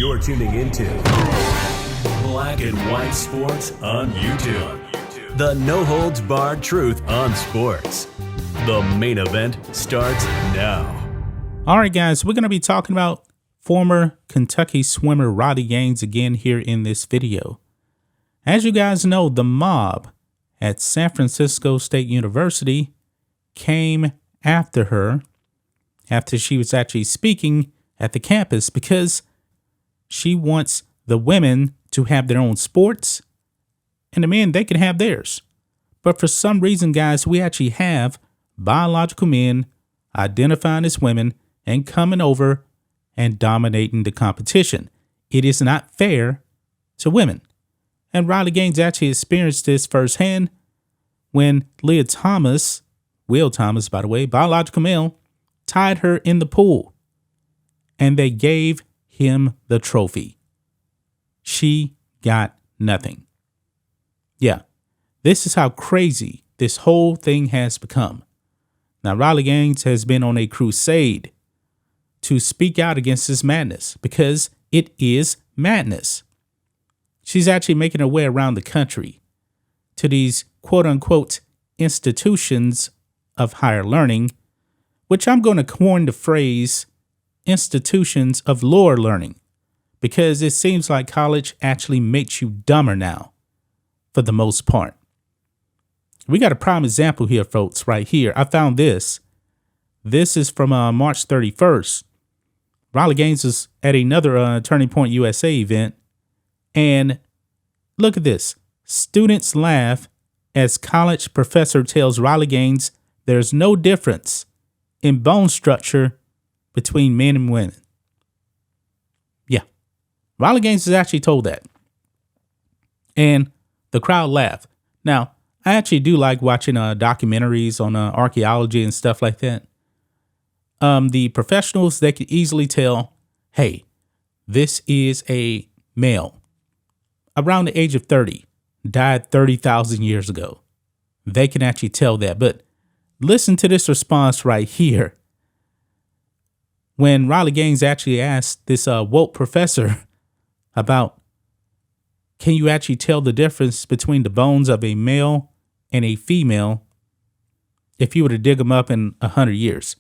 You're tuning into Black and White Sports on YouTube. The no-holds-barred truth on sports. The main event starts now. All right, guys, we're going to be talking about former Kentucky swimmer Riley Gaines again here in this video. As you guys know, the mob at San Francisco State University came after her after she was actually speaking at the campus because she wants the women to have their own sports and the men, they can have theirs. But for some reason, guys, we actually have biological men identifying as women and coming over and dominating the competition. It is not fair to women. And Riley Gaines actually experienced this firsthand when Will Thomas, by the way, biological male, tied her in the pool. And they gave him the trophy. She got nothing. Yeah, this is how crazy this whole thing has become. Now, Riley Gaines has been on a crusade to speak out against this madness because it is madness. She's actually making her way around the country to these quote unquote institutions of higher learning, which I'm going to coin the phrase institutions of lower learning, because it seems like college actually makes you dumber now for the most part. We got a prime example here, folks, right here. I found this. This is from March 31st. Riley Gaines is at another Turning Point USA event. And look at this. Students laugh as college professor tells Riley Gaines there's no difference in bone structure between men and women. Yeah. Riley Gaines has actually told that. And the crowd laughed. Now, I actually do like watching documentaries on archaeology and stuff like that. The professionals, they can easily tell, hey, this is a male around the age of 30, died 30,000 years ago. They can actually tell that. But listen to this response right here. When Riley Gaines actually asked this woke professor about, can you actually tell the difference between the bones of a male and a female if you were to dig them up in 100 years?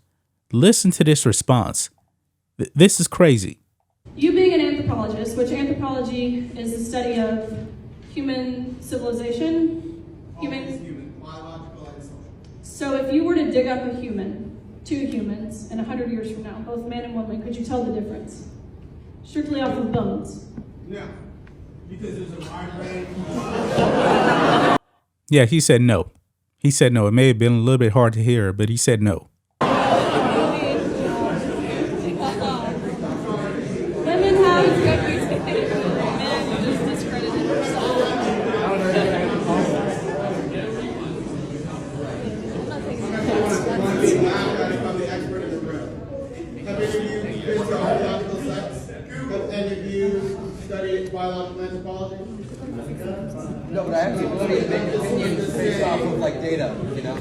Listen to this response. This is crazy. You being an anthropologist, which anthropology is the study of human civilization, human biological and social. So if you were to dig up a human, two humans, and 100 years from now, both man and woman, could you tell the difference? Strictly off of bones. No, because there's a wide range. Yeah, he said no. He said no. It may have been a little bit hard to hear, but he said no. Women have just discredited herself. I'm the expert in the room. Have any of you been to archaeological sites? Have any of you studied biological anthropology? No, but I have the ability to make opinions based off of like data, you know?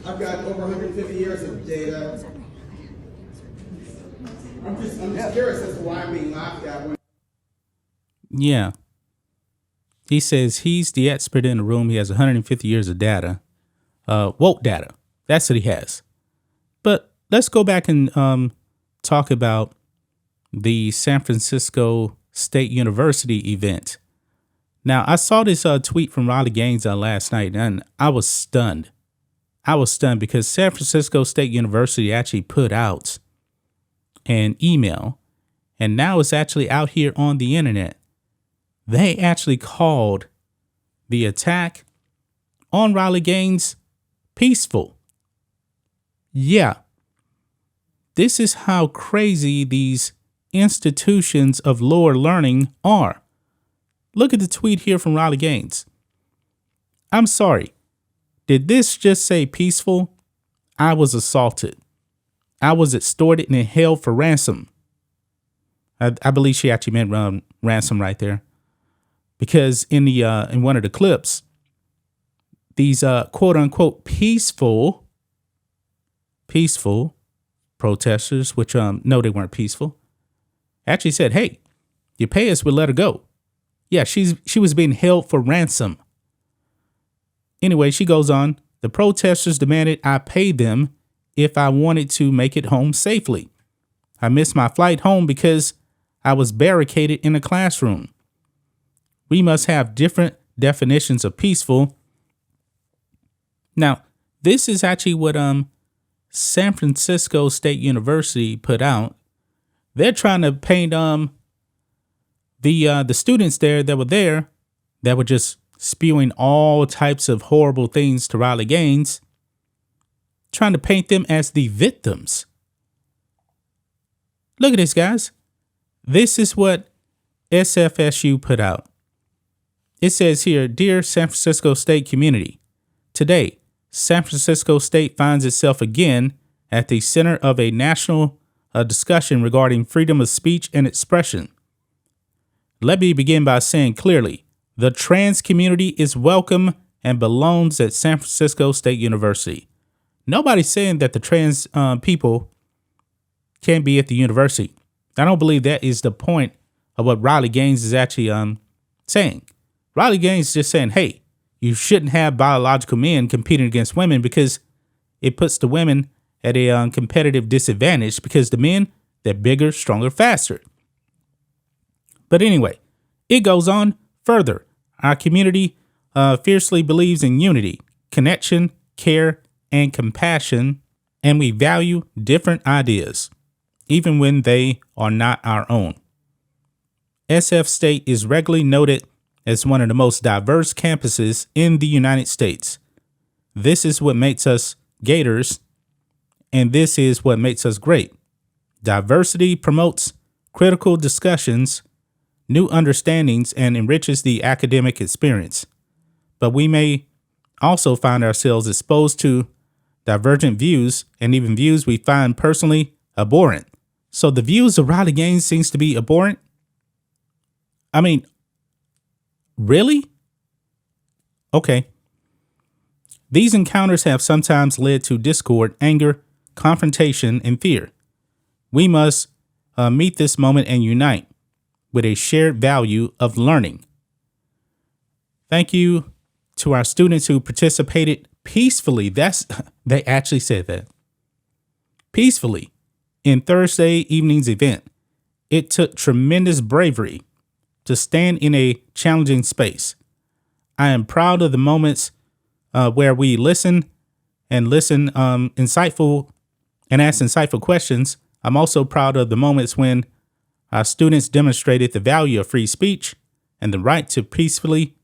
I've got over 150 years of data. I'm just curious as to why I'm being laughed at. Yeah. He says he's the expert in the room. He has 150 years of data. Woke data. That's what he has. But let's go back and talk about the San Francisco State University event. Now, I saw this tweet from Riley Gaines last night, and I was stunned. I was stunned because San Francisco State University actually put out an email, and now it's actually out here on the internet. They actually called the attack on Riley Gaines peaceful. Yeah. This is how crazy these institutions of lower learning are. Look at the tweet here from Riley Gaines. I'm sorry. Did this just say peaceful? I was assaulted. I was extorted and held for ransom. I believe she actually meant ransom right there. Because in one of the clips, these quote unquote peaceful protesters, which no, they weren't peaceful, actually said, hey, you pay us, we'll let her go. Yeah, she was being held for ransom. Anyway, she goes on. The protesters demanded I pay them if I wanted to make it home safely. I missed my flight home because I was barricaded in a classroom. We must have different definitions of peaceful. Now, this is actually what San Francisco State University put out. They're trying to paint the students there that were just spewing all types of horrible things to Riley Gaines, trying to paint them as the victims. Look at this, guys. This is what SFSU put out. It says here, Dear San Francisco State community, today, San Francisco State finds itself again at the center of a national discussion regarding freedom of speech and expression. Let me begin by saying clearly, the trans community is welcome and belongs at San Francisco State University. Nobody's saying that the trans people can't be at the university. I don't believe that is the point of what Riley Gaines is actually saying. Riley Gaines is just saying, hey, you shouldn't have biological men competing against women because it puts the women at a competitive disadvantage because the men, they're bigger, stronger, faster. But anyway, it goes on further. Our community fiercely believes in unity, connection, care, and compassion, and we value different ideas, even when they are not our own. SF State is regularly noted as one of the most diverse campuses in the United States. This is what makes us Gators, and this is what makes us great. Diversity promotes critical discussions, new understandings, and enriches the academic experience. But we may also find ourselves exposed to divergent views and even views we find personally abhorrent. So the views of Riley Gaines seems to be abhorrent. I mean, really? Okay. These encounters have sometimes led to discord, anger, confrontation, and fear. We must meet this moment and unite with a shared value of learning. Thank you to our students who participated peacefully. They actually said that. Peacefully in Thursday evening's event. It took tremendous bravery to stand in a challenging space. I am proud of the moments where we listen insightful and ask insightful questions. I'm also proud of the moments when our students demonstrated the value of free speech and the right to peacefully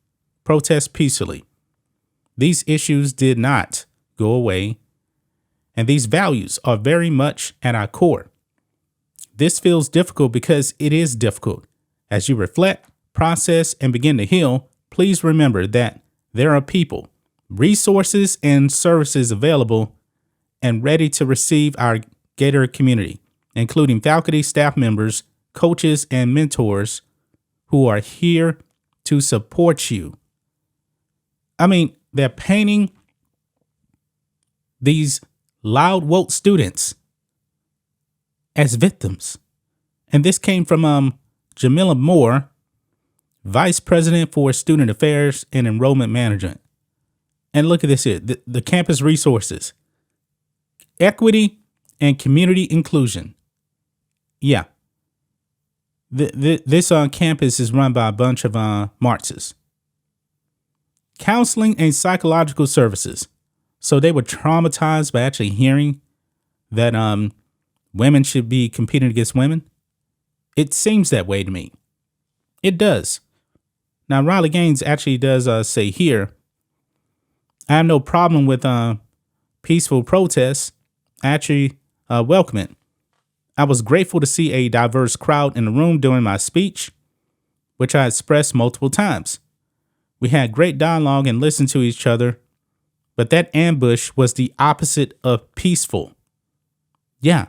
protest peacefully. These issues did not go away, and these values are very much at our core. This feels difficult because it is difficult. As you reflect, process, and begin to heal, please remember that there are people, resources, and services available and ready to receive our Gator community, including faculty, staff members, coaches, and mentors who are here to support you. I mean, they're painting these loud, woke students as victims. And this came from Jamila Moore, Vice President for Student Affairs and Enrollment Management. And look at this here, the campus resources, equity and community inclusion. Yeah. This campus is run by a bunch of Marxists. Counseling and psychological services. So they were traumatized by actually hearing that women should be competing against women. It seems that way to me. It does. Now, Riley Gaines actually does say here, I have no problem with peaceful protests. I actually welcome it. I was grateful to see a diverse crowd in the room during my speech, which I expressed multiple times. We had great dialogue and listened to each other, but that ambush was the opposite of peaceful. Yeah.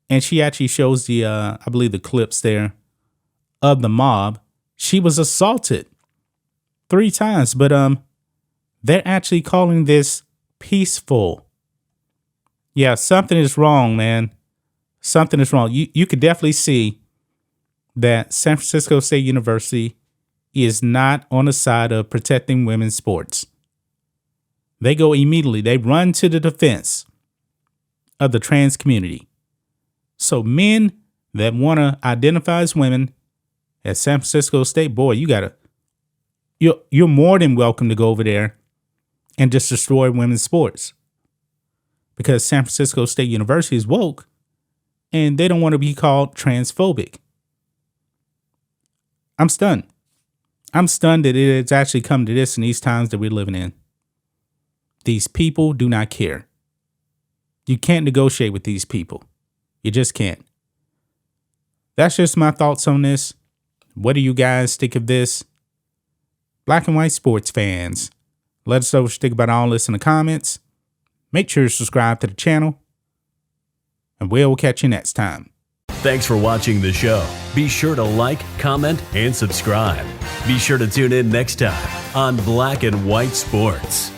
And she actually shows the, I believe the clips there of the mob. She was assaulted 3 times, but they're actually calling this peaceful. Yeah, something is wrong, man. Something is wrong. You could definitely see that San Francisco State University is not on the side of protecting women's sports. They go immediately, they run to the defense of the trans community. So men that want to identify as women at San Francisco State, boy, you're more than welcome to go over there and just destroy women's sports. Because San Francisco State University is woke and they don't want to be called transphobic. I'm stunned. I'm stunned that it has actually come to this in these times that we're living in. These people do not care. You can't negotiate with these people. You just can't. That's just my thoughts on this. What do you guys think of this? Black and white sports fans, let us know what you think about all this in the comments. Make sure to subscribe to the channel, and we'll catch you next time. Thanks for watching the show. Be sure to like, comment, and subscribe. Be sure to tune in next time on Black and White Sports.